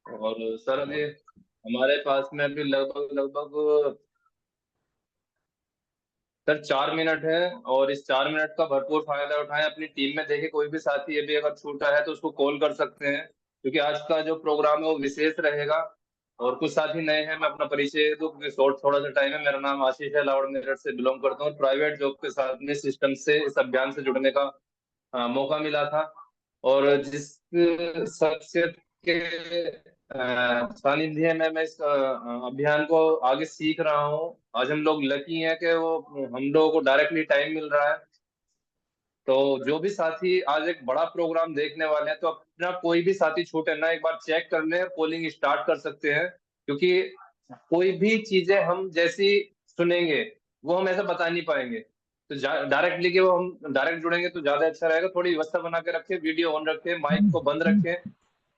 और सर अभी हमारे पास में अभी लगभग लगभग सर 4 मिनट है। और इस 4 मिनट का भरपूर फायदा उठाएं, अपनी टीम में देखें कोई भी साथी अभी अगर छूटा है तो उसको कॉल कर सकते हैं, क्योंकि आज का जो प्रोग्राम है वो विशेष रहेगा। और कुछ साथी नए हैं, मैं अपना परिचय दूं क्योंकि शॉर्ट थोड़ा सा टाइम है। मेरा नाम आशीष है, लाहौर मेरठ से बिलोंग करता हूँ और प्राइवेट जॉब के साथ में सिस्टम से इस अभियान से जुड़ने का मौका मिला था। और जिस शख्सियत के सानिध्य में मैं इस अभियान को आगे सीख रहा हूँ, आज हम लोग लकी हैं कि वो हम लोगों को डायरेक्टली टाइम मिल रहा है। तो जो भी साथी आज एक बड़ा प्रोग्राम देखने वाले हैं, तो अपना कोई भी साथी छूटे ना, एक बार चेक कर लें, कॉलिंग स्टार्ट कर सकते हैं। क्योंकि कोई भी चीजें हम जैसी सुनेंगे वो हम ऐसा बता नहीं पाएंगे। तो डायरेक्टली के वो हम डायरेक्ट जुड़ेंगे तो ज्यादा अच्छा रहेगा। थोड़ी व्यवस्था बना के रखें, वीडियो ऑन रखें, माइक को बंद रखें।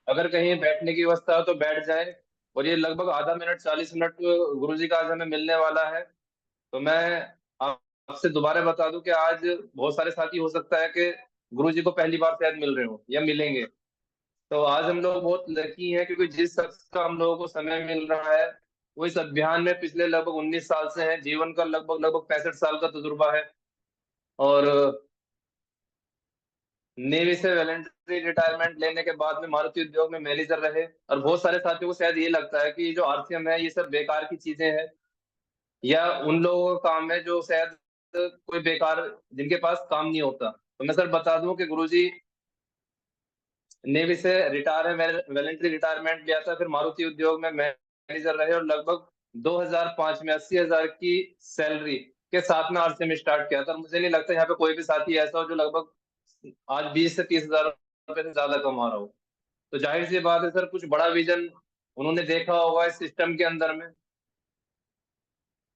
अगर कहीं बैठने की व्यवस्था हो तो बैठ जाए। और ये लगभग आधा मिनट 40 मिनट गुरु जी का आज हमें मिलने वाला है। तो मैं आपसे दोबारा बता दूं कि आज बहुत सारे साथी हो सकता है कि गुरु जी को पहली बार शायद मिल रहे हो या मिलेंगे। तो आज हम लोग बहुत लकी हैं, क्योंकि जिस शख्स का हम लोगों को समय मिल रहा है वो इस अभियान में पिछले लगभग 19 साल से है। जीवन का लगभग लगभग 65 साल का तजुर्बा है। और नेवी से वॉलंटरी रिटायरमेंट लेने के बाद में मारुति उद्योग में मैनेजर रहे। और बहुत सारे साथियों को शायद ये लगता है कि जो आरसीएम है ये सब बेकार की चीजें हैं, या उन लोगों का काम है जो शायद कोई बेकार, जिनके पास काम नहीं होता। तो मैं सर बता दूं कि गुरुजी नेवी से रिटायर है, वॉलंटरी रिटायरमेंट लिया था, फिर मारुति उद्योग में मैनेजर रहे और लगभग 2005 में 80,000 की सैलरी के साथ में आरसीएम स्टार्ट किया था। और मुझे नहीं लगता यहाँ पे कोई भी साथी ऐसा हो जो लगभग आज 20 से 30 हजार रुपए से ज्यादा कमा रहा हो। तो जाहिर सी बात है सर, कुछ बड़ा विजन उन्होंने देखा होगा इस सिस्टम के अंदर में।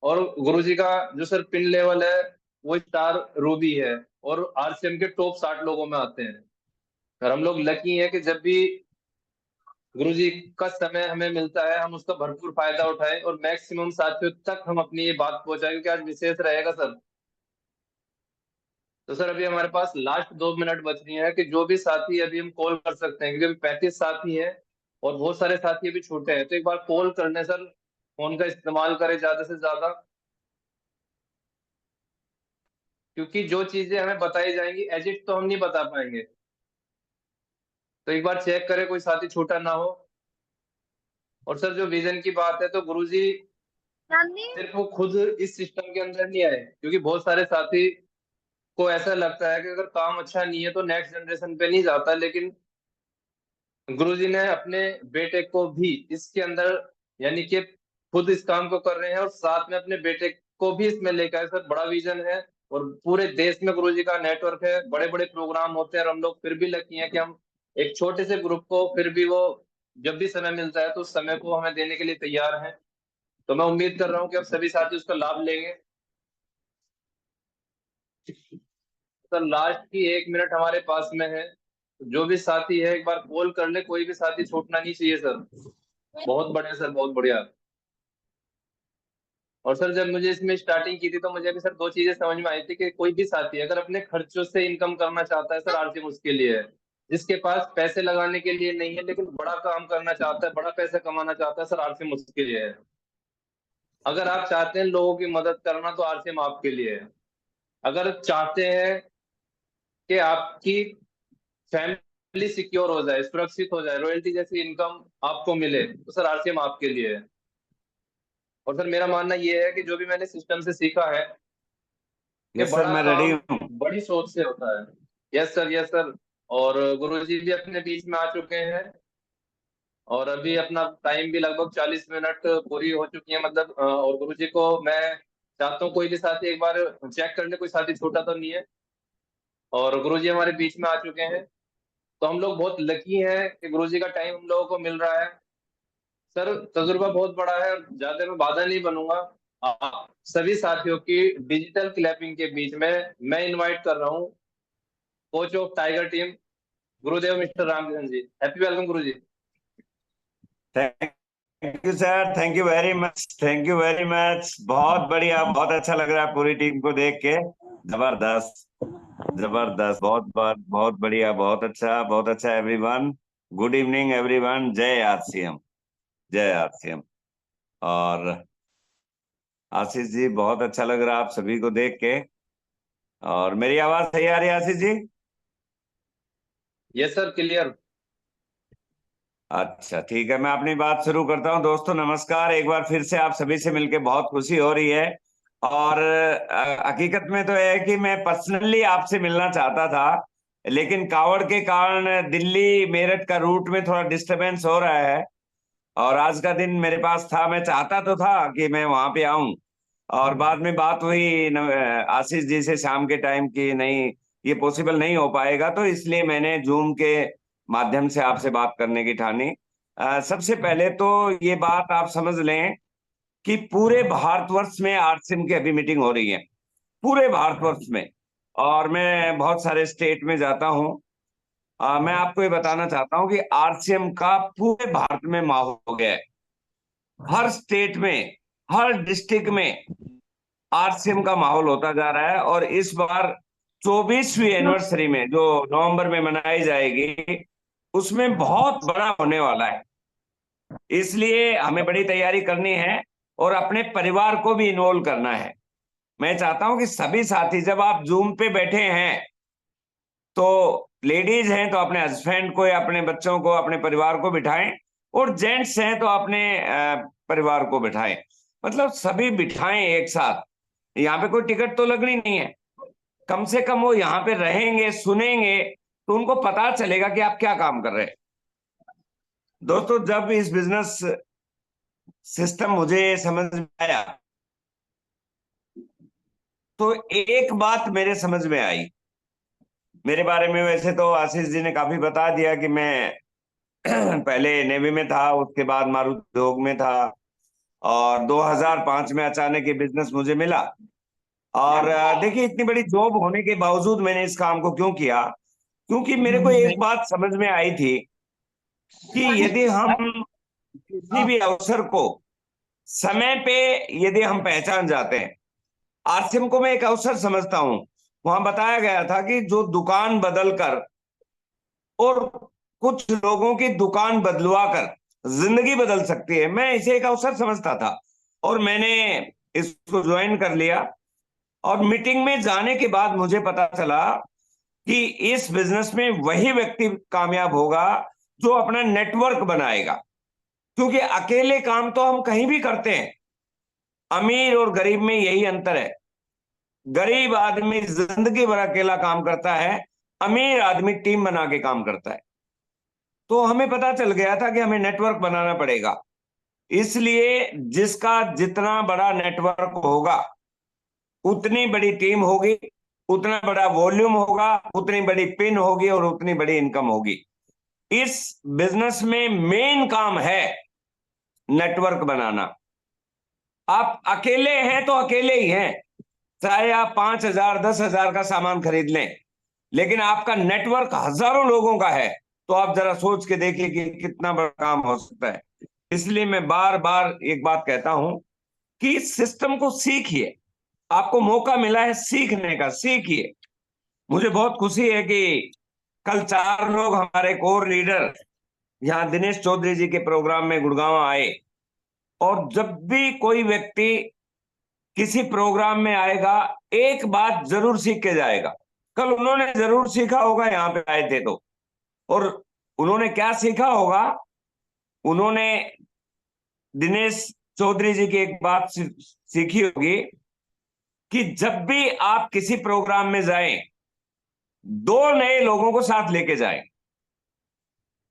और गुरुजी का जो सर पिन लेवल है वो स्टार रूबी है, और आरसीएम के टॉप 60 लोगों में आते हैं। और हम लोग लकी हैं कि जब भी गुरुजी का समय हमें मिलता है हम उसका भरपूर फायदा उठाएं और मैक्सिमम साथियों तक हम अपनी ये बात पहुंचाएं, क्योंकि आज विशेष रहेगा सर। तो सर अभी हमारे पास लास्ट 2 मिनट बच रही है कि जो भी साथी अभी हम कॉल कर सकते हैं, क्योंकि अभी 35 साथी हैं और बहुत सारे साथी अभी छूटे हैं। तो एक बार कॉल करने सर, फोन का इस्तेमाल करें ज्यादा से ज्यादा, क्योंकि जो चीजें हमें बताई जाएंगी एजिट तो हम नहीं बता पाएंगे। तो एक बार चेक करें कोई साथी छूटा ना हो। और सर जो विजन की बात है, तो गुरुजी सिर्फ वो खुद इस सिस्टम के अंदर नहीं आए, क्योंकि बहुत सारे साथी को ऐसा लगता है कि अगर काम अच्छा नहीं है तो नेक्स्ट जनरेशन पे नहीं जाता। लेकिन गुरुजी ने अपने बेटे को भी इसके अंदर, यानी कि खुद इस काम को कर रहे हैं और साथ में अपने बेटे को भी इसमें लेकर आए। सर बड़ा विजन है। और पूरे देश में गुरुजी का नेटवर्क है, बड़े बड़े प्रोग्राम होते हैं, और हम लोग फिर भी लकी हैं कि हम एक छोटे से ग्रुप को फिर भी वो जब भी समय मिलता है तो उस समय को हमें देने के लिए तैयार हैं। तो मैं उम्मीद कर रहा हूँ कि अब सभी साथी उसका लाभ लेंगे। सर लास्ट की 1 मिनट हमारे पास में है। जो भी साथी है एक बार कॉल कर ले, कोई भी साथी छूटना नहीं चाहिए सर। बहुत बढ़िया सर, बहुत बढ़िया। और सर जब मुझे इसमें स्टार्टिंग की थी तो मुझे भी सर दो चीजें समझ में आई थी कि कोई भी साथी अगर अपने खर्चों से इनकम करना चाहता है सर, आरसीएम उसके लिए है। जिसके पास पैसे लगाने के लिए नहीं है लेकिन बड़ा काम करना चाहता है, बड़ा पैसा कमाना चाहता है, सर आरसीएम उसके लिए है। अगर आप चाहते हैं लोगों की मदद करना तो आरसीएम आपके लिए है। अगर चाहते हैं कि आपकी फैमिली सिक्योर हो जाए, सुरक्षित हो जाए, रॉयल्टी जैसी इनकम आपको मिले, तो सर आरसीएम आपके लिए है। और सर मेरा मानना ये है कि जो भी मैंने सिस्टम से सीखा है कि यस सर, बड़ा मैं रेडी काम हूँ। बड़ी सोच से होता है। Yes sir, yes sir. और गुरु जी भी अपने बीच में आ चुके हैं। और अभी अपना टाइम भी लगभग 40 मिनट पूरी हो चुकी है, मतलब और गुरु जी को मैं चाहता हूँ कोई भी साथी एक बार चेक कर ले कोई साथी छोटा तो नहीं है। और गुरु जी हमारे बीच में आ चुके हैं। तो हम लोग बहुत लकी हैं कि गुरु जी का टाइम हम लोगों को मिल रहा है। सर तजुर्बा बहुत बड़ा है, ज्यादा मैं बाधा नहीं बनूंगा। आप सभी साथियों की डिजिटल क्लैपिंग के बीच में मैं इनवाइट कर रहा हूँ coach of tiger team, Gurudev mister Ramkishan ji. Happy welcome Guru ji. Thank you sir, thank you very much, thank you very much. बहुत बढ़िया, बहुत अच्छा लग रहा है पूरी टीम को देख के। जबरदस्त, जबरदस्त, बहुत बहुत बहुत बढ़िया, बहुत अच्छा, बहुत अच्छा एवरीवन। Good evening everyone. जय आरसीएम, जय आरसीएम। और आशीष जी, बहुत अच्छा लग रहा आप सभी को देख के। और मेरी आवाज सही आ रही है Ashish ji? Yes sir, clear. अच्छा ठीक है, मैं अपनी बात शुरू करता हूँ। दोस्तों नमस्कार, एक बार फिर से आप सभी से मिलके बहुत खुशी हो रही है। और हकीकत में तो है कि मैं पर्सनली आपसे मिलना चाहता था, लेकिन कावड़ के कारण दिल्ली मेरठ का रूट में थोड़ा डिस्टरबेंस हो रहा है। और आज का दिन मेरे पास था, मैं चाहता तो था कि मैं वहां पे आऊं। और बाद में बात हुई आशीष जी से शाम के टाइम की, नहीं ये पॉसिबल नहीं हो पाएगा, तो इसलिए मैंने जूम के माध्यम से आपसे बात करने की ठानी। सबसे पहले तो ये बात आप समझ लें कि पूरे भारतवर्ष में आरसीएम की अभी मीटिंग हो रही है, पूरे भारतवर्ष में। और मैं बहुत सारे स्टेट में जाता हूँ। मैं आपको ये बताना चाहता हूँ कि आरसीएम का पूरे भारत में माहौल हो गया है। हर स्टेट में, हर डिस्ट्रिक्ट में आरसीएम का माहौल होता जा रहा है। और इस बार 24वीं एनिवर्सरी में जो नवंबर में मनाई जाएगी, उसमें बहुत बड़ा होने वाला है। इसलिए हमें बड़ी तैयारी करनी है और अपने परिवार को भी इन्वॉल्व करना है। मैं चाहता हूं कि सभी साथी, जब आप जूम पे बैठे हैं तो लेडीज हैं तो अपने हस्बैंड को या अपने बच्चों को, अपने परिवार को बिठाएं। और जेंट्स हैं तो अपने परिवार को बिठाएं। मतलब सभी बिठाएं एक साथ। यहाँ पे कोई टिकट तो लगनी नहीं है। कम से कम वो यहाँ पे रहेंगे, सुनेंगे, तो उनको पता चलेगा कि आप क्या काम कर रहे हैं। दोस्तों जब इस बिजनेस सिस्टम मुझे समझ में आया, तो एक बात मेरे समझ में आई। मेरे बारे में वैसे तो आशीष जी ने काफी बता दिया कि मैं पहले नेवी में था, उसके बाद मारुति उद्योग में था। और 2005 में अचानक ये बिजनेस मुझे मिला। और देखिए, इतनी बड़ी जॉब होने के बावजूद मैंने इस काम को क्यों किया? क्योंकि मेरे को एक बात समझ में आई थी कि यदि हम किसी भी अवसर को समय पे यदि हम पहचान जाते हैं। आरसीएम को मैं एक अवसर समझता हूं। वहां बताया गया था कि जो दुकान बदल कर और कुछ लोगों की दुकान बदलवा कर जिंदगी बदल सकती है, मैं इसे एक अवसर समझता था। और मैंने इसको ज्वाइन कर लिया। और मीटिंग में जाने के बाद मुझे पता चला कि इस बिजनेस में वही व्यक्ति कामयाब होगा जो अपना नेटवर्क बनाएगा। क्योंकि अकेले काम तो हम कहीं भी करते हैं। अमीर और गरीब में यही अंतर है। गरीब आदमी जिंदगी भर अकेला काम करता है, अमीर आदमी टीम बना के काम करता है। तो हमें पता चल गया था कि हमें नेटवर्क बनाना पड़ेगा। इसलिए जिसका जितना बड़ा नेटवर्क होगा, उतनी बड़ी टीम होगी, उतना बड़ा वॉल्यूम होगा, उतनी बड़ी पिन होगी और उतनी बड़ी इनकम होगी। इस बिजनेस में मेन काम है नेटवर्क बनाना। आप अकेले हैं तो अकेले ही हैं, चाहे आप 5,000 10,000 का सामान खरीद लें, लेकिन आपका नेटवर्क हजारों लोगों का है, तो आप जरा सोच के देखिए कि कितना बड़ा काम हो सकता है। इसलिए मैं बार बार एक बात कहता हूं कि इस सिस्टम को सीखिए। आपको मौका मिला है सीखने का, सीखिए। मुझे बहुत खुशी है कि कल 4 लोग हमारे कोर लीडर यहाँ दिनेश चौधरी जी के प्रोग्राम में गुड़गांव आए। और जब भी कोई व्यक्ति किसी प्रोग्राम में आएगा, एक बात जरूर सीख के जाएगा। कल उन्होंने जरूर सीखा होगा, यहाँ पे आए थे तो। और उन्होंने क्या सीखा होगा? उन्होंने दिनेश चौधरी जी की एक बात सीखी होगी कि जब भी आप किसी प्रोग्राम में जाएं, 2 नए लोगों को साथ लेके जाएं,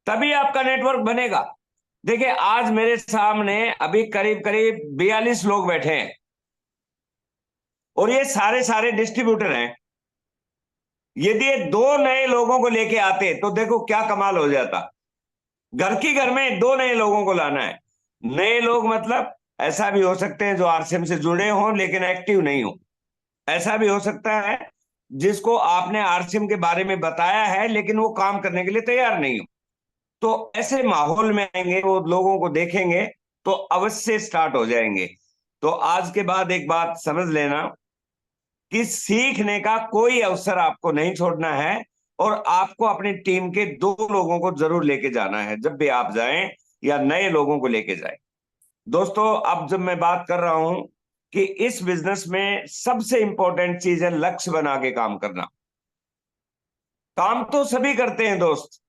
तभी आपका नेटवर्क बनेगा। देखिए, आज मेरे सामने अभी करीब करीब 42 लोग बैठे हैं और ये सारे सारे डिस्ट्रीब्यूटर हैं। यदि ये 2 नए लोगों को लेके आते तो देखो क्या कमाल हो जाता। घर की घर में 2 नए लोगों को लाना है। नए लोग मतलब ऐसा भी हो सकते हैं जो आरसीएम से जुड़े हों लेकिन एक्टिव नहीं हो। ऐसा भी हो सकता है जिसको आपने आरसीएम के बारे में बताया है लेकिन वो काम करने के लिए तैयार नहीं हो। तो ऐसे माहौल में आएंगे, वो लोगों को देखेंगे तो अवश्य स्टार्ट हो जाएंगे। तो आज के बाद एक बात समझ लेना कि सीखने का कोई अवसर आपको नहीं छोड़ना है। और आपको अपनी टीम के 2 लोगों को जरूर लेके जाना है जब भी आप जाएं, या नए लोगों को लेके जाएं। दोस्तों, अब जब मैं बात कर रहा हूं कि इस बिजनेस में सबसे इंपॉर्टेंट चीज है लक्ष्य बना के काम करना। काम तो सभी करते हैं दोस्त।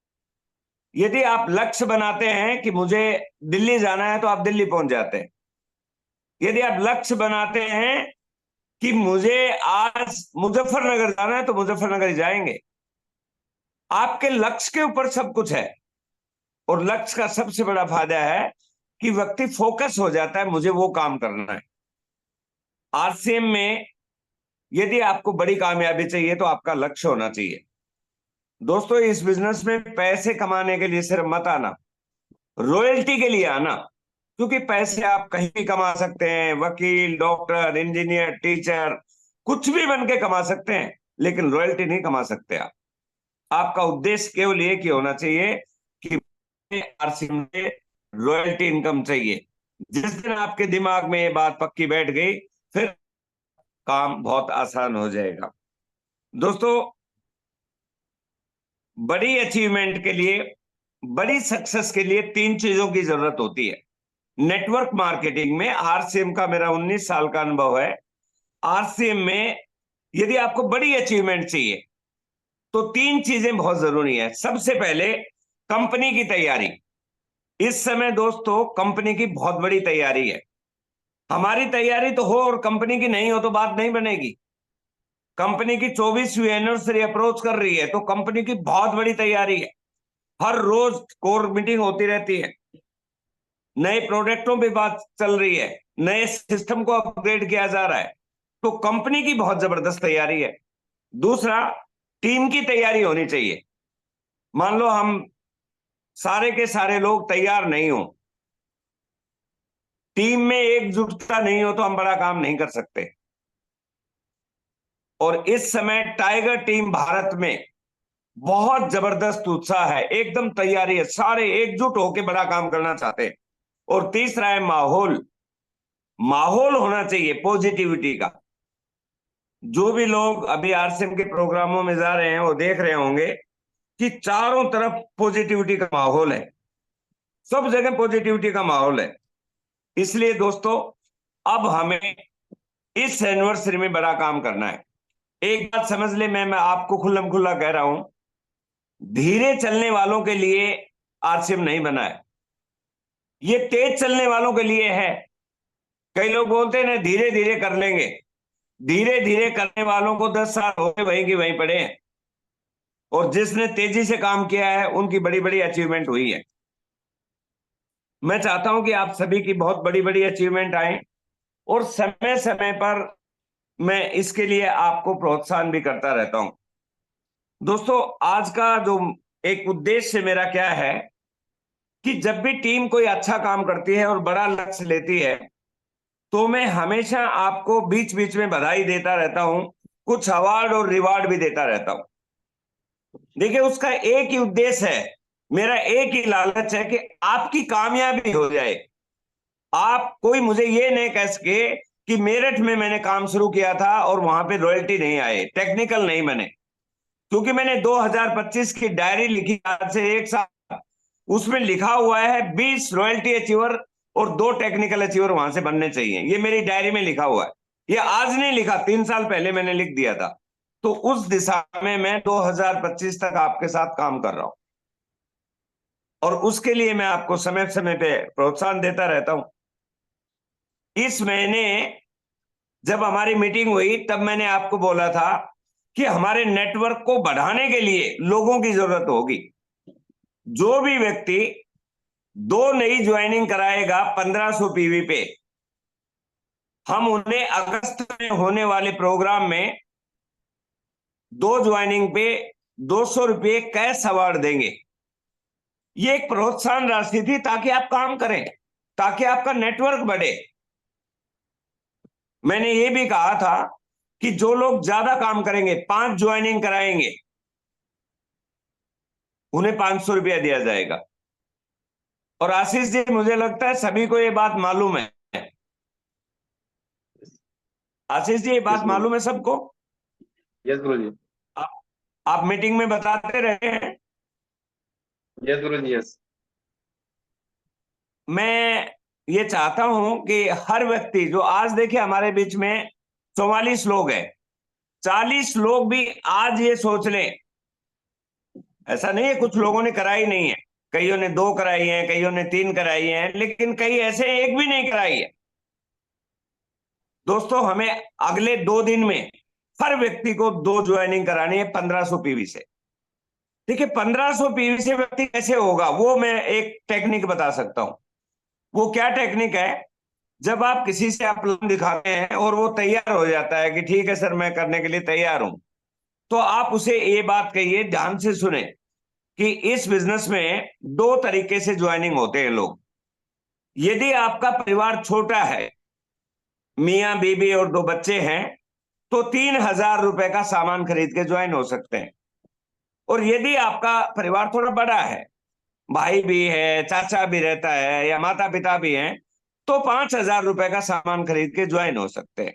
यदि आप लक्ष्य बनाते हैं कि मुझे दिल्ली जाना है तो आप दिल्ली पहुंच जाते हैं। यदि आप लक्ष्य बनाते हैं कि मुझे आज मुजफ्फरनगर जाना है तो मुजफ्फरनगर ही जाएंगे। आपके लक्ष्य के ऊपर सब कुछ है। और लक्ष्य का सबसे बड़ा फायदा है कि व्यक्ति फोकस हो जाता है, मुझे वो काम करना है। आरसीएम में यदि आपको बड़ी कामयाबी चाहिए तो आपका लक्ष्य होना चाहिए। दोस्तों, इस बिजनेस में पैसे कमाने के लिए सिर्फ मत आना, रॉयल्टी के लिए आना। क्योंकि पैसे आप कहीं भी कमा सकते हैं, वकील, डॉक्टर, इंजीनियर, टीचर, कुछ भी बन के कमा सकते हैं, लेकिन रॉयल्टी नहीं कमा सकते आप। आपका उद्देश्य केवल एक ही होना चाहिए कि आरसीएम में रॉयल्टी इनकम चाहिए। जिस दिन आपके दिमाग में ये बात पक्की बैठ गई, फिर काम बहुत आसान हो जाएगा। दोस्तों, बड़ी अचीवमेंट के लिए, बड़ी सक्सेस के लिए 3 चीजों की जरूरत होती है। नेटवर्क मार्केटिंग में आरसीएम का मेरा 19 साल का अनुभव है। आरसीएम में यदि आपको बड़ी अचीवमेंट चाहिए तो 3 चीजें बहुत जरूरी है। सबसे पहले, कंपनी की तैयारी। इस समय दोस्तों कंपनी की बहुत बड़ी तैयारी है। हमारी तैयारी तो हो और कंपनी की नहीं हो तो बात नहीं बनेगी। कंपनी की 24वीं एनिवर्सरी अप्रोच कर रही है तो कंपनी की बहुत बड़ी तैयारी है। हर रोज कोर मीटिंग होती रहती है, नए प्रोडक्टों पे बात चल रही है, नए सिस्टम को अपग्रेड किया जा रहा है। तो कंपनी की बहुत जबरदस्त तैयारी है। दूसरा, टीम की तैयारी होनी चाहिए। मान लो हम सारे के सारे लोग तैयार नहीं हो, टीम में एकजुटता नहीं हो, तो हम बड़ा काम नहीं कर सकते। और इस समय टाइगर टीम भारत में बहुत जबरदस्त उत्साह है, एकदम तैयारी है, सारे एकजुट होकर बड़ा काम करना चाहते हैं। और तीसरा है माहौल। माहौल होना चाहिए पॉजिटिविटी का। जो भी लोग अभी आरसीएम के प्रोग्रामों में जा रहे हैं वो देख रहे होंगे कि चारों तरफ पॉजिटिविटी का माहौल है, सब जगह पॉजिटिविटी का माहौल है। इसलिए दोस्तों, अब हमें इस एनिवर्सरी में बड़ा काम करना है। एक बात समझ ले, मैं आपको खुल्लम खुल्ला कह रहा हूं, धीरे चलने वालों के लिए आरसीएम नहीं बना है, ये तेज चलने वालों के लिए है। कई लोग बोलते हैं ना धीरे धीरे कर लेंगे। धीरे धीरे करने वालों को 10 साल हो गए वहीं की वहीं पड़े हैं, और जिसने तेजी से काम किया है उनकी बड़ी बड़ी अचीवमेंट हुई है। मैं चाहता हूं कि आप सभी की बहुत बड़ी बड़ी अचीवमेंट आए, और समय समय पर मैं इसके लिए आपको प्रोत्साहन भी करता रहता हूं। दोस्तों, आज का जो एक उद्देश्य मेरा क्या है कि जब भी टीम कोई अच्छा काम करती है और बड़ा लक्ष्य लेती है तो मैं हमेशा आपको बीच बीच में बधाई देता रहता हूं, कुछ अवार्ड और रिवार्ड भी देता रहता हूं। देखिए, उसका एक ही उद्देश्य है, मेरा एक ही लालच है कि आपकी कामयाबी हो जाए। आप कोई मुझे ये नहीं कह सके कि मेरठ में मैंने काम शुरू किया था और वहां पे रॉयल्टी नहीं आए, टेक्निकल नहीं बने। क्योंकि मैंने 2025 की डायरी लिखी आज से 1 साल, उसमें लिखा हुआ है 20 रॉयल्टी अचीवर और 2 टेक्निकल अचीवर वहां से बनने चाहिए। ये मेरी डायरी में लिखा हुआ है, ये आज नहीं लिखा, 3 साल पहले मैंने लिख दिया था। तो उस दिशा में मैं 2025 तक आपके साथ काम कर रहा हूं, और उसके लिए मैं आपको समय समय पे प्रोत्साहन देता रहता हूं। इस महीने जब हमारी मीटिंग हुई तब मैंने आपको बोला था कि हमारे नेटवर्क को बढ़ाने के लिए लोगों की जरूरत होगी। जो भी व्यक्ति 2 नई ज्वाइनिंग कराएगा 1500 पीवी पे, हम उन्हें अगस्त में होने वाले प्रोग्राम में 2 ज्वाइनिंग पे 200 रुपये कैश अवार्ड देंगे। ये एक प्रोत्साहन राशि थी ताकि आप काम करें, ताकि आपका नेटवर्क बढ़े। मैंने ये भी कहा था कि जो लोग ज्यादा काम करेंगे, 5 ज्वाइनिंग कराएंगे, उन्हें 500 रुपया दिया जाएगा। और आशीष जी, मुझे लगता है सभी को ये बात मालूम है। आशीष जी, ये यस बात गुरु जी। मालूम है सबको? यस गुरु जी। आप आप मीटिंग में बताते रहे हैं। यस गुरु जी, यस। मैं ये चाहता हूं कि हर व्यक्ति जो आज देखिए हमारे बीच में 44 लोग हैं, 40 लोग भी आज ये सोच लें, ऐसा नहीं है कुछ लोगों ने कराई नहीं है, कईयों ने 2 कराई है, कईयों ने 3 कराई है, लेकिन कई ऐसे एक भी नहीं कराई है। दोस्तों हमें अगले 2 दिन में हर व्यक्ति को 2 ज्वाइनिंग करानी है 1500 पीवी से। देखिए 1500 पीवी से व्यक्ति कैसे होगा, वो मैं एक टेक्निक बता सकता हूं। वो क्या टेक्निक है, जब आप किसी से प्लान दिखाते हैं और वो तैयार हो जाता है कि ठीक है सर मैं करने के लिए तैयार हूं, तो आप उसे ये बात कहिए, ध्यान से सुने, कि इस बिजनेस में 2 तरीके से ज्वाइनिंग होते हैं लोग। यदि आपका परिवार छोटा है, मियां बीबी और 2 बच्चे हैं, तो 3000 रुपए का सामान खरीद के ज्वाइन हो सकते हैं। और यदि आपका परिवार थोड़ा बड़ा है, भाई भी है, चाचा भी रहता है या माता पिता भी हैं, तो 5000 रुपए का सामान खरीद के ज्वाइन हो सकते हैं।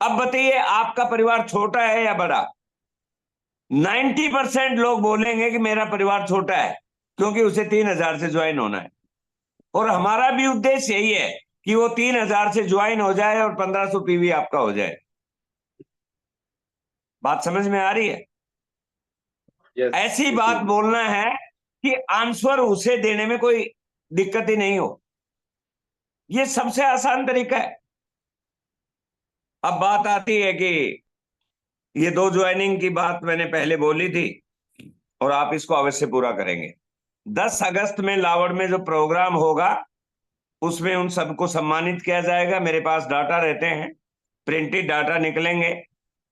अब बताइए आपका परिवार छोटा है या बड़ा? 90% लोग बोलेंगे कि मेरा परिवार छोटा है, क्योंकि उसे 3000 से ज्वाइन होना है। और हमारा भी उद्देश्य यही है कि वो 3000 से ज्वाइन हो जाए और 1500 पीवी आपका हो जाए। बात समझ में आ रही है? यस ऐसी बात बिल्कुल। बोलना है कि आंसर उसे देने में कोई दिक्कत ही नहीं हो। ये सबसे आसान तरीका है। अब बात आती है कि ये 2 ज्वाइनिंग की बात मैंने पहले बोली थी और आप इसको अवश्य पूरा करेंगे। 10 अगस्त में लावड़ में जो प्रोग्राम होगा उसमें उन सबको सम्मानित किया जाएगा। मेरे पास डाटा रहते हैं, प्रिंटेड डाटा निकलेंगे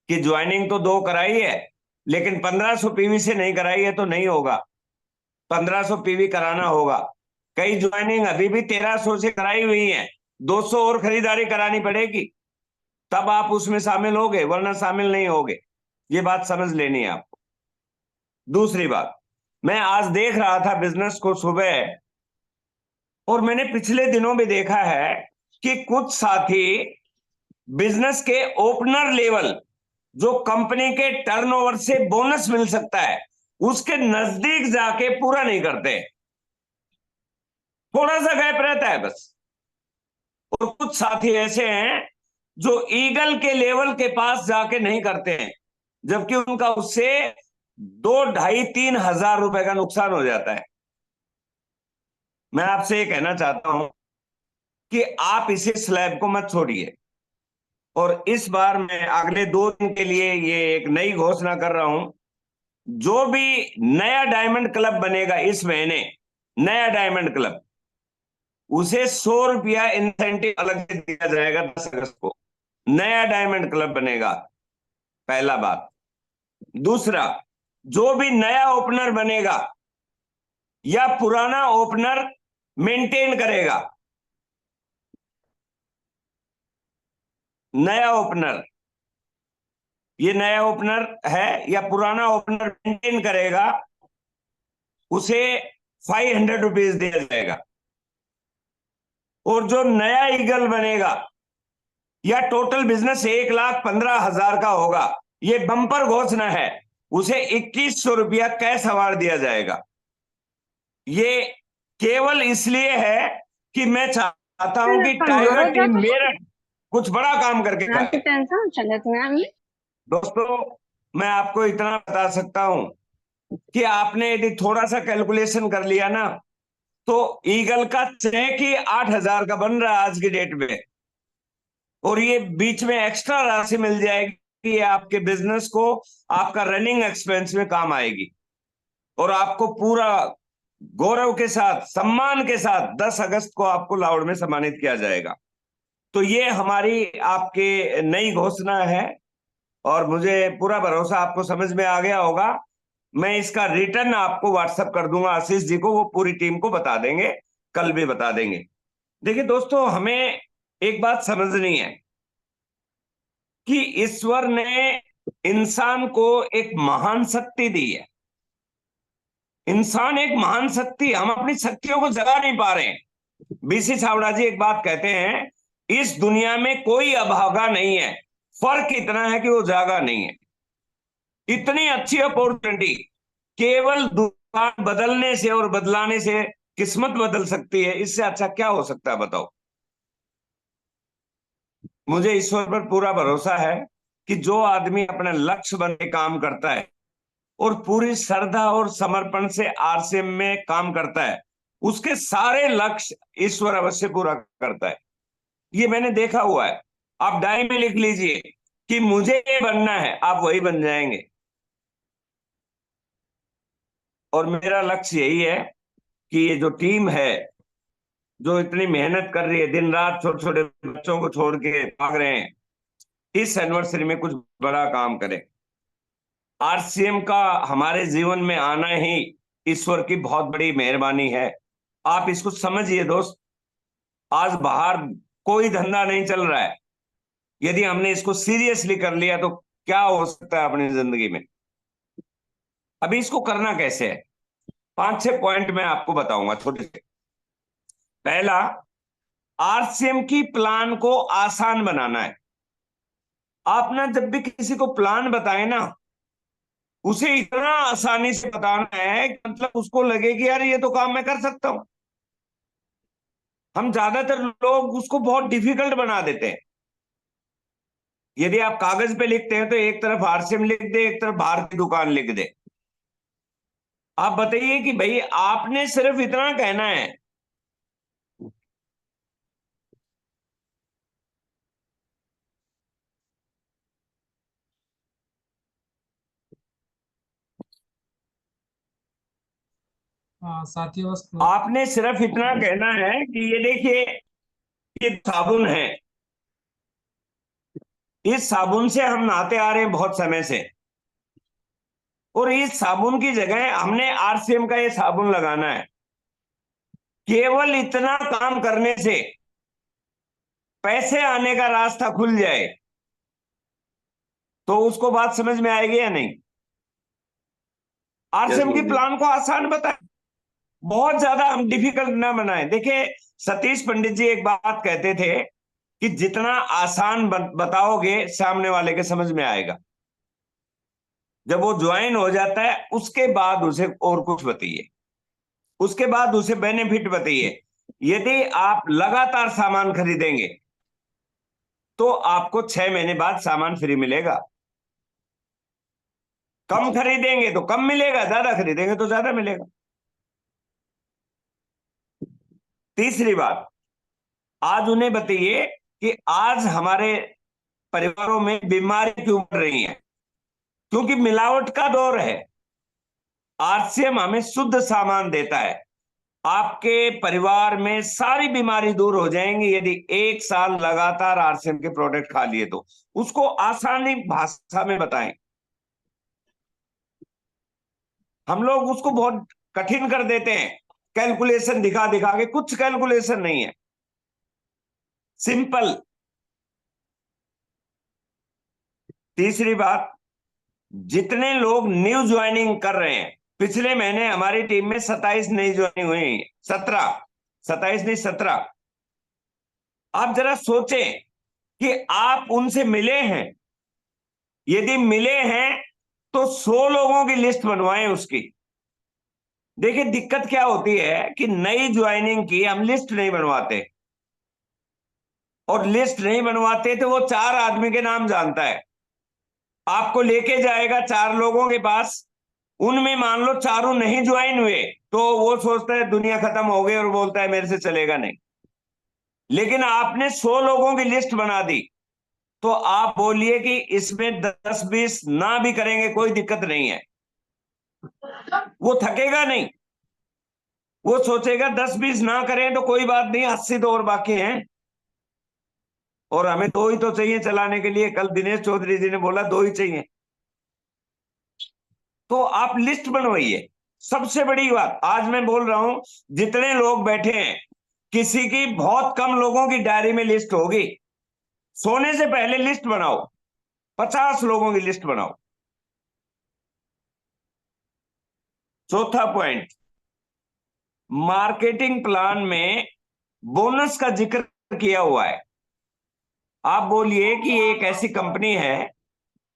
कि ज्वाइनिंग तो 2 कराई है, लेकिन 1500 पीवी से नहीं कराई है तो नहीं होगा, 1500 पीवी कराना होगा। कई ज्वाइनिंग अभी भी 1300 से कराई हुई है, 200 और खरीदारी करानी पड़ेगी, तब आप उसमें शामिल होगे, वरना शामिल नहीं होगे। ये बात समझ लेनी है आपको। दूसरी बात, मैं आज देख रहा था बिजनेस को सुबह, और मैंने पिछले दिनों भी देखा है कि कुछ साथी बिजनेस के ओपनर लेवल, जो कंपनी के टर्नओवर से बोनस मिल सकता है, उसके नजदीक जाके पूरा नहीं करते, थोड़ा सा गैप रहता है बस। और कुछ साथी ऐसे हैं जो ईगल के लेवल के पास जाके नहीं करते हैं, जबकि उनका उससे 2, 2.5, 3 हजार रुपए का नुकसान हो जाता है। मैं आपसे ये कहना चाहता हूं कि आप इसे स्लैब को मत छोड़िए। और इस बार मैं अगले 2 दिन के लिए ये एक नई घोषणा कर रहा हूं, जो भी नया डायमंड क्लब बनेगा इस महीने, नया डायमंड क्लब, उसे 100 रुपया इंसेंटिव अलग से दिया जाएगा 10 अगस्त को। नया डायमंड क्लब बनेगा, पहला बात। दूसरा, जो भी नया ओपनर बनेगा या पुराना ओपनर मेंटेन करेगा, नया ओपनर, ये नया ओपनर है या पुराना ओपनर मेंटेन करेगा, उसे 500 रुपीज दिया जाएगा। और जो नया ईगल बनेगा या टोटल बिजनेस 1,15,000 का होगा, ये बम्पर घोषणा है, उसे 2100 रुपया कैश अवार्ड दिया जाएगा। ये केवल इसलिए है कि मैं चाहता हूं कि टाइगर टीम मेरठ कुछ बड़ा काम करके खाए। दोस्तों मैं आपको इतना बता सकता हूं कि आपने यदि थोड़ा सा कैलकुलेशन कर लिया ना, तो ईगल का चेक ही 8,000 का बन रहा है आज की डेट में, और ये बीच में एक्स्ट्रा राशि मिल जाएगी, ये आपके बिजनेस को, आपका रनिंग एक्सपेंस में काम आएगी, और आपको पूरा गौरव के साथ, सम्मान के साथ 10 अगस्त को आपको लाहौर में सम्मानित किया जाएगा। तो ये हमारी आपके नई घोषणा है, और मुझे पूरा भरोसा आपको समझ में आ गया होगा। मैं इसका रिटर्न आपको व्हाट्सएप कर दूंगा, आशीष जी को, वो पूरी टीम को बता देंगे, कल भी बता देंगे। देखिए दोस्तों, हमें एक बात समझनी है कि ईश्वर ने इंसान को एक महान शक्ति दी है। इंसान एक महान शक्ति, हम अपनी शक्तियों को जगा नहीं पा रहे हैं। बीसी छावड़ा जी एक बात कहते हैं, इस दुनिया में कोई अभागा नहीं है, फर्क इतना है कि वो जागा नहीं है। इतनी अच्छी अपॉर्चुनिटी, केवल दुकान बदलने से और बदलाने से किस्मत बदल सकती है, इससे अच्छा क्या हो सकता है बताओ। मुझे ईश्वर पर पूरा भरोसा है कि जो आदमी अपने लक्ष्य बन के काम करता है और पूरी श्रद्धा और समर्पण से आरसीएम में काम करता है, उसके सारे लक्ष्य ईश्वर अवश्य पूरा करता है। ये मैंने देखा हुआ है। आप डायरी में लिख लीजिए कि मुझे ये बनना है, आप वही बन जाएंगे। और मेरा लक्ष्य यही है कि ये जो टीम है, जो इतनी मेहनत कर रही है, दिन रात छोटे छोटे बच्चों को छोड़ के भाग रहे हैं, इस एनिवर्सरी में कुछ बड़ा काम करें। आरसीएम का हमारे जीवन में आना ही ईश्वर की बहुत बड़ी मेहरबानी है। आप इसको समझिए दोस्त। आज बाहर कोई धंधा नहीं चल रहा है, यदि हमने इसको सीरियसली कर लिया तो क्या हो सकता है अपनी जिंदगी में। अभी इसको करना कैसे है, 5-6 पॉइंट मैं आपको बताऊंगा छोटे से। पहला, आरसीएम की प्लान को आसान बनाना है। आप ना जब भी किसी को प्लान बताएं ना, उसे इतना आसानी से बताना है कि मतलब उसको लगे कि यार ये तो काम मैं कर सकता हूं। हम ज्यादातर लोग उसको बहुत डिफिकल्ट बना देते हैं। यदि आप कागज पे लिखते हैं तो एक तरफ आरसीएम लिख दे, एक तरफ बाहर की दुकान लिख दे। आप बताइए कि भाई आपने सिर्फ इतना कहना है। हाँ साथियों बस आपने सिर्फ इतना कहना है कि ये देखिए, ये साबुन है, इस साबुन से हम नहाते आ रहे हैं बहुत समय से, और इस साबुन की जगह हमने आरसीएम का ये साबुन लगाना है। केवल इतना काम करने से पैसे आने का रास्ता खुल जाए तो उसको बात समझ में आएगी या नहीं। आरसीएम की प्लान को आसान बताएं, बहुत ज्यादा हम डिफिकल्ट ना बनाएं। देखिए, सतीश पंडित जी एक बात कहते थे कि जितना आसान बताओगे सामने वाले के समझ में आएगा। जब वो ज्वाइन हो जाता है उसके बाद उसे और कुछ बताइए, उसके बाद उसे बेनिफिट बताइए। यदि आप लगातार सामान खरीदेंगे तो आपको 6 महीने बाद सामान फ्री मिलेगा। कम खरीदेंगे तो कम मिलेगा, ज्यादा खरीदेंगे तो ज्यादा मिलेगा। तीसरी बात, आज उन्हें बताइए कि आज हमारे परिवारों में बीमारी क्यों बढ़ रही है, क्योंकि मिलावट का दौर है। आरसीएम हमें शुद्ध सामान देता है। आपके परिवार में सारी बीमारी दूर हो जाएंगी यदि 1 साल लगातार आरसीएम के प्रोडक्ट खा लिए तो। उसको आसानी भाषा में बताएं। हम लोग उसको बहुत कठिन कर देते हैं, कैलकुलेशन दिखा दिखा के। कुछ कैलकुलेशन नहीं है, सिंपल। तीसरी बात, जितने लोग न्यू ज्वाइनिंग कर रहे हैं, पिछले महीने हमारी टीम में 27 नई ज्वाइनिंग हुई, 17, 27 नहीं 17। आप जरा सोचें कि आप उनसे मिले हैं। यदि मिले हैं तो 100 लोगों की लिस्ट बनवाएं उसकी। देखिए दिक्कत क्या होती है कि नई ज्वाइनिंग की हम लिस्ट नहीं बनवाते, और लिस्ट नहीं बनवाते तो वो 4 आदमी के नाम जानता है, आपको लेके जाएगा 4 लोगों के पास। उनमें मान लो चारों नहीं ज्वाइन हुए तो वो सोचता है दुनिया खत्म हो गई और बोलता है मेरे से चलेगा नहीं। लेकिन आपने 100 लोगों की लिस्ट बना दी तो आप बोलिए कि इसमें 10-20 ना भी करेंगे कोई दिक्कत नहीं है, वो थकेगा नहीं। वो सोचेगा 10-20 ना करें तो कोई बात नहीं, 80 तो और बाकी हैं, और हमें 2 ही तो चाहिए चलाने के लिए। कल दिनेश चौधरी जी ने बोला 2 ही चाहिए। तो आप लिस्ट बनवाइए। सबसे बड़ी बात आज मैं बोल रहा हूं, जितने लोग बैठे हैं किसी की बहुत कम लोगों की डायरी में लिस्ट होगी। सोने से पहले लिस्ट बनाओ, 50 लोगों की लिस्ट बनाओ। चौथा पॉइंट, मार्केटिंग प्लान में बोनस का जिक्र किया हुआ है। आप बोलिए कि एक ऐसी कंपनी है,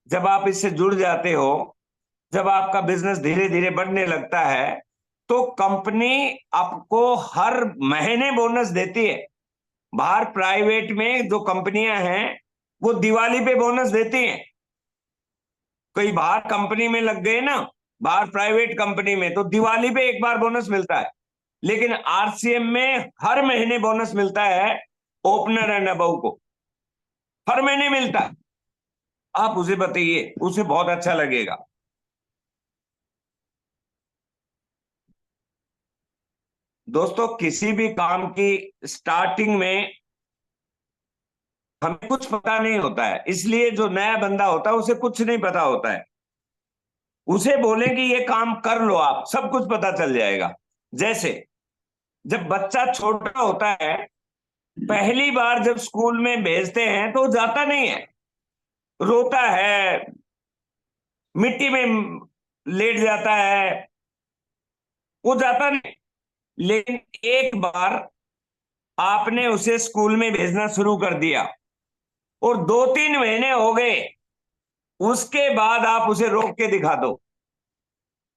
जब आप इससे जुड़ जाते हो जब आपका बिजनेस धीरे धीरे बढ़ने लगता है तो कंपनी आपको हर महीने बोनस देती है। बाहर प्राइवेट में जो कंपनियां हैं वो दिवाली पे बोनस देती हैं। कई बाहर कंपनी में लग गए ना, बाहर प्राइवेट कंपनी में, तो दिवाली पे एक बार बोनस मिलता है। लेकिन आरसीएम में हर महीने बोनस मिलता है ओपनर एंड अबव को, हर महीने मिलता है। आप उसे बताइए, उसे बहुत अच्छा लगेगा। दोस्तों, किसी भी काम की स्टार्टिंग में हमें कुछ पता नहीं होता है, इसलिए जो नया बंदा होता है उसे कुछ नहीं पता होता है। उसे बोले कि ये काम कर लो, आप सब कुछ पता चल जाएगा। जैसे जब बच्चा छोटा होता है, पहली बार जब स्कूल में भेजते हैं तो जाता नहीं है, रोता है, मिट्टी में लेट जाता है, वो जाता नहीं। लेकिन एक बार आपने उसे स्कूल में भेजना शुरू कर दिया और 2-3 महीने हो गए, उसके बाद आप उसे रोक के दिखा दो,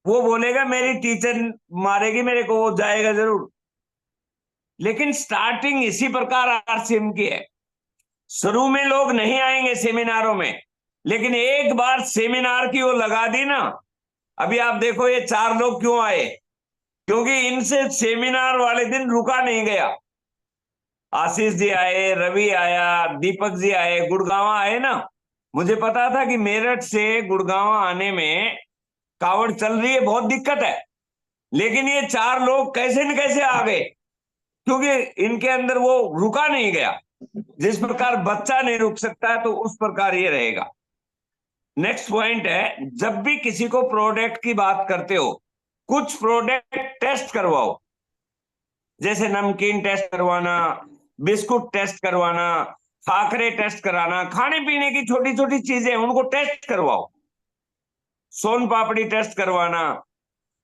वो बोलेगा मेरी टीचर मारेगी मेरे को, वो जाएगा जरूर। लेकिन स्टार्टिंग इसी प्रकार आरसीएम की है। शुरू में लोग नहीं आएंगे सेमिनारों में, लेकिन एक बार सेमिनार की वो लगा दी ना, अभी आप देखो ये 4 लोग क्यों आए, क्योंकि इनसे सेमिनार वाले दिन रुका नहीं गया। आशीष जी आए, रवि आया, दीपक जी आए, गुड़गांव आए ना। मुझे पता था कि मेरठ से गुड़गांव आने में कावड़ चल रही है, बहुत दिक्कत है, लेकिन ये 4 लोग कैसे न कैसे आ गए, क्योंकि इनके अंदर वो रुका नहीं गया। जिस प्रकार बच्चा नहीं रुक सकता तो उस प्रकार ये रहेगा। नेक्स्ट पॉइंट है, जब भी किसी को प्रोडक्ट की बात करते हो, कुछ प्रोडक्ट टेस्ट करवाओ। जैसे नमकीन टेस्ट करवाना, बिस्कुट टेस्ट करवाना, खाकरे टेस्ट कराना, खाने पीने की छोटी छोटी चीजें उनको टेस्ट करवाओ। सोन पापड़ी टेस्ट करवाना।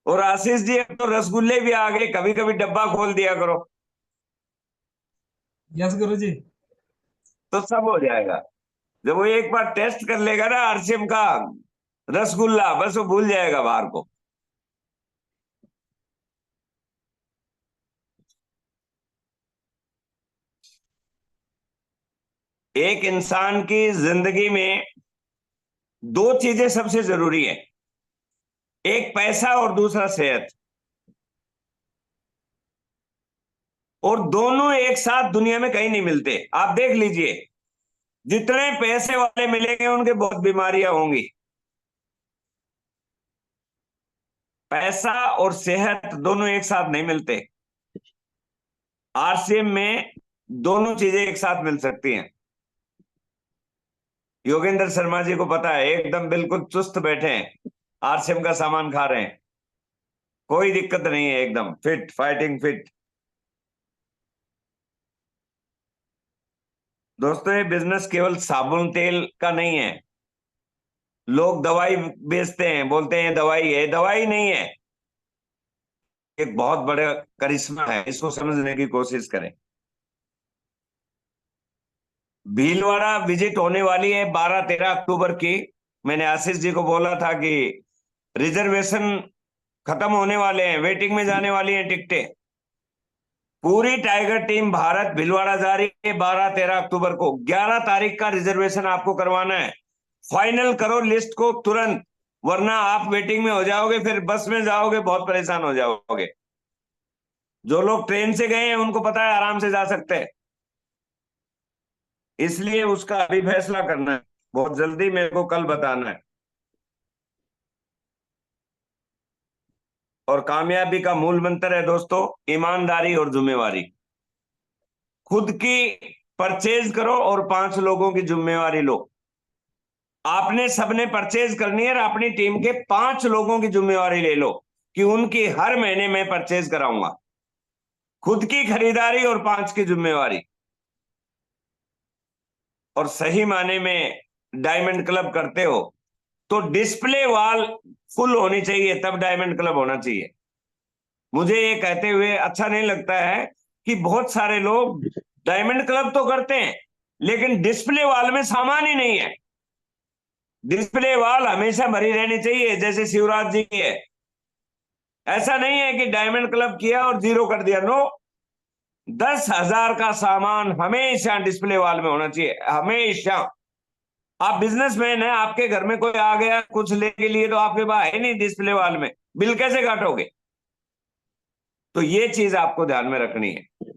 और आशीष जी, अब तो रसगुल्ले भी आ गए, कभी कभी डब्बा खोल दिया करो, यस गुरुजी। तो सब हो जाएगा। जब वो एक बार टेस्ट कर लेगा ना आरसीएम का रसगुल्ला, बस वो भूल जाएगा बाहर को। एक इंसान की जिंदगी में 2 चीजें सबसे जरूरी है, एक पैसा और दूसरा सेहत। और दोनों एक साथ दुनिया में कहीं नहीं मिलते। आप देख लीजिए, जितने पैसे वाले मिलेंगे उनके बहुत बीमारियां होंगी। पैसा और सेहत दोनों एक साथ नहीं मिलते। आरसीएम में दोनों चीजें एक साथ मिल सकती हैं। योगेंद्र शर्मा जी को पता है, एकदम बिल्कुल चुस्त बैठे हैं, आरसीएम का सामान खा रहे हैं, कोई दिक्कत नहीं है, एकदम फिट, फाइटिंग फिट। दोस्तों, ये बिजनेस केवल साबुन तेल का नहीं है। लोग दवाई बेचते हैं, बोलते हैं दवाई है, दवाई नहीं है, एक बहुत बड़ा करिश्मा है, इसको समझने की कोशिश करें। भीलवाड़ा विजिट होने वाली है 12-13 अक्टूबर की। मैंने आशीष जी को बोला था कि रिजर्वेशन खत्म होने वाले हैं, वेटिंग में जाने वाली हैं टिकटें। पूरी टाइगर टीम भारत भीलवाड़ा जा रही है 12-13 अक्टूबर को। 11 तारीख का रिजर्वेशन आपको करवाना है। फाइनल करो लिस्ट को तुरंत, वरना आप वेटिंग में हो जाओगे, फिर बस में जाओगे बहुत परेशान हो जाओगे। जो लोग ट्रेन से गए हैं उनको पता है आराम से जा सकते हैं, इसलिए उसका अभी फैसला करना है, बहुत जल्दी मेरे को कल बताना है। और कामयाबी का मूल मंत्र है दोस्तों, ईमानदारी और जिम्मेवारी। खुद की परचेज करो और 5 लोगों की जिम्मेवारी लो। आपने सबने परचेज करनी है और अपनी टीम के 5 लोगों की जिम्मेवारी ले लो कि उनकी हर महीने में परचेज कराऊंगा। खुद की खरीदारी और 5 की जिम्मेवारी। और सही माने में डायमंड क्लब करते हो तो डिस्प्ले वॉल फुल होनी चाहिए, तब डायमंड क्लब होना चाहिए। मुझे ये कहते हुए अच्छा नहीं लगता है कि बहुत सारे लोग डायमंड क्लब तो करते हैं लेकिन डिस्प्ले वॉल में सामान ही नहीं है। डिस्प्ले वॉल हमेशा भरी रहनी चाहिए, जैसे शिवराज जी की है। ऐसा नहीं है कि डायमंड क्लब किया और जीरो कर दिया, नो। 10,000 का सामान हमेशा डिस्प्ले वॉल में होना चाहिए, हमेशा। आप बिजनेसमैन हैं, आपके घर में कोई आ गया कुछ लेने के लिए, तो आपके पास है नहीं डिस्प्ले वॉल में, बिल कैसे काटोगे? तो ये चीज आपको ध्यान में रखनी है।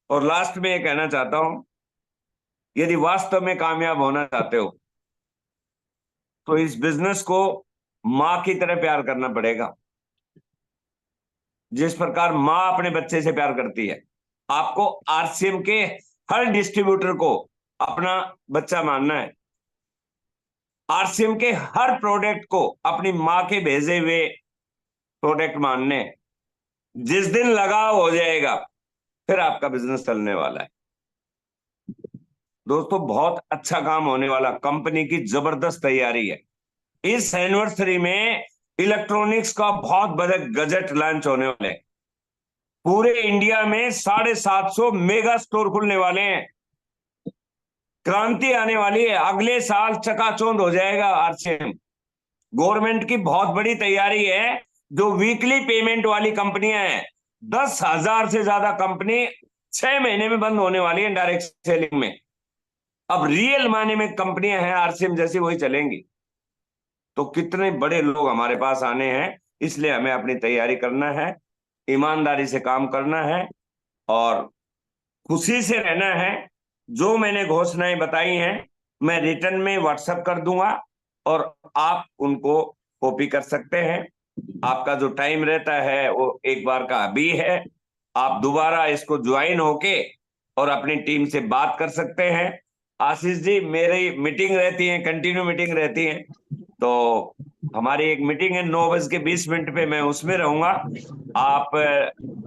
और लास्ट में ये कहना चाहता हूं, यदि वास्तव में कामयाब होना चाहते हो तो इस बिजनेस को मां की तरह प्यार करना पड़ेगा। जिस प्रकार मां अपने बच्चे से प्यार करती है, आपको आरसीएम के हर डिस्ट्रीब्यूटर को अपना बच्चा मानना है। आरसीएम के हर प्रोडक्ट को अपनी मां के भेजे हुए प्रोडक्ट मानने। जिस दिन लगाव हो जाएगा फिर आपका बिजनेस चलने वाला है। दोस्तों, बहुत अच्छा काम होने वाला, कंपनी की जबरदस्त तैयारी है। इस एनिवर्सरी में इलेक्ट्रॉनिक्स का बहुत बड़ा गजट लॉन्च होने वाले हैं। पूरे इंडिया में 750 मेगा स्टोर खुलने वाले हैं। क्रांति आने वाली है, अगले साल चकाचौंध हो जाएगा आरसीएम। गवर्नमेंट की बहुत बड़ी तैयारी है। जो वीकली पेमेंट वाली कंपनियां हैं, 10,000 से ज्यादा कंपनी 6 महीने में बंद होने वाली है डायरेक्ट सेलिंग में। अब रियल मायने में कंपनियां हैं आरसीएम जैसी, वही चलेंगी। तो कितने बड़े लोग हमारे पास आने हैं, इसलिए हमें अपनी तैयारी करना है, ईमानदारी से काम करना है और खुशी से रहना है। जो मैंने घोषणाएं बताई हैं मैं रिटर्न में व्हाट्सएप कर दूंगा और आप उनको कॉपी कर सकते हैं। आपका जो टाइम रहता है वो एक बार का अभी है। आप दोबारा इसको ज्वाइन होके और अपनी टीम से बात कर सकते हैं। आशीष जी, मेरी मीटिंग रहती है, कंटिन्यू मीटिंग रहती है, तो हमारी एक मीटिंग है 9:20 पे, मैं उसमें रहूंगा। आप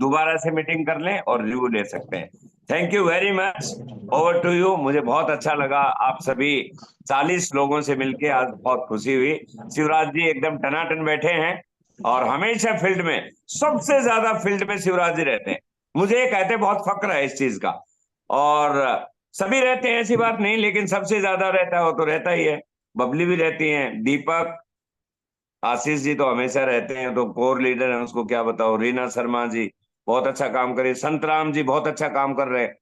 दोबारा से मीटिंग कर लें और रिव्यू ले सकते हैं। Thank you very much, over to you. मुझे बहुत अच्छा लगा आप सभी 40 लोगों से मिलके, आज बहुत खुशी हुई। शिवराज जी एकदम टनाटन बैठे हैं और हमेशा फील्ड में, सबसे ज्यादा फील्ड में शिवराज जी रहते हैं। मुझे ये कहते बहुत फक्र है इस चीज का। और सभी रहते हैं ऐसी बात नहीं, लेकिन सबसे ज्यादा रहता है वो तो रहता ही है। बबली भी रहती हैं, दीपक, आशीष जी तो हमेशा रहते हैं, तो कोर लीडर है, उसको क्या बताओ। रीना शर्मा जी बहुत अच्छा काम कर रही है, संतराम जी बहुत अच्छा काम कर रहे हैं,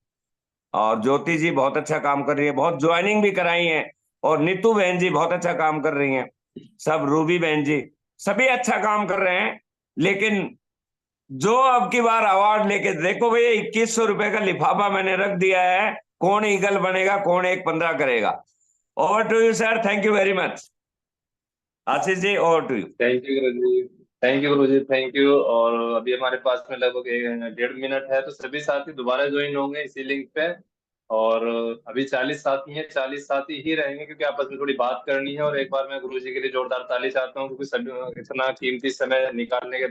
और ज्योति जी बहुत अच्छा काम कर रही है, बहुत ज्वाइनिंग भी कराई है, और नीतू बहन जी बहुत अच्छा काम कर रही हैं, सब रूबी बहन जी, सभी अच्छा काम कर रहे हैं। लेकिन जो अब की बार अवार्ड लेके देखो भैया, 2100 रुपए का लिफाफा मैंने रख दिया है, कौन ईगल बनेगा, कौन एक 15 करेगा। Over to you sir, thank you very much. Ashish ji, over to you. Thank you Guru ji. Thank you Guru ji, thank you. और अभी हमारे पास में लगभग 1.5 मिनट है, तो सभी साथी दोबारा ज्वाइन होंगे इसी लिंक पे। और अभी 40 साथी हैं, 40 साथी ही रहेंगे क्योंकि आपस में थोड़ी बात करनी है। और एक बार मैं गुरु जी के लिए जोरदार ताली चाहता हूँ, क्योंकि सभी इतना कीमती समय निकालने के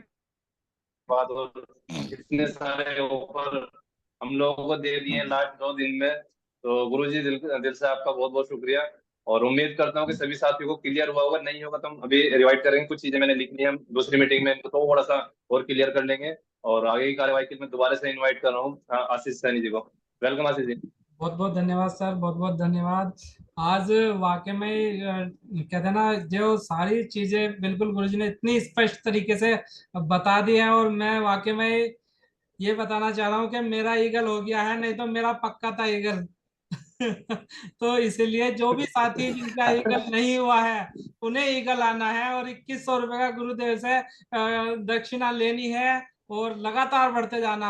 बाद और इतने सारे ऑफर हम लोगों को दे दिए लास्ट 2 दिन में। तो गुरु जी, दिल दिल से आपका बहुत बहुत शुक्रिया। और उम्मीद करता हूँ कि सभी साथियों को क्लियर हुआ होगा। नहीं होगा तो हम अभी रिवाइड करेंगे, कुछ चीजें मैंने लिखनी है, हम दूसरी मीटिंग में इनको थोड़ा सा और क्लियर कर लेंगे। और आगे की कार्यवाही के लिए मैं दोबारा से इन्वाइट कर रहा हूँ आशीष सैनी जी को। वेलकम आशीष जी। बहुत बहुत धन्यवाद सर, बहुत बहुत धन्यवाद। आज वाकई में कहते हैं ना, जो सारी चीजें बिल्कुल गुरुजी ने इतनी स्पष्ट तरीके से बता दी है, और मैं वाकई में ये बताना चाह रहा हूँ कि मेरा ईगल हो गया है, नहीं तो मेरा पक्का था ईगल। तो इसीलिए जो भी साथी जिनका ईगल नहीं हुआ है, उन्हें ईगल आना है और 2100 रुपए का गुरुदेव से दक्षिणा लेनी है और लगातार बढ़ते जाना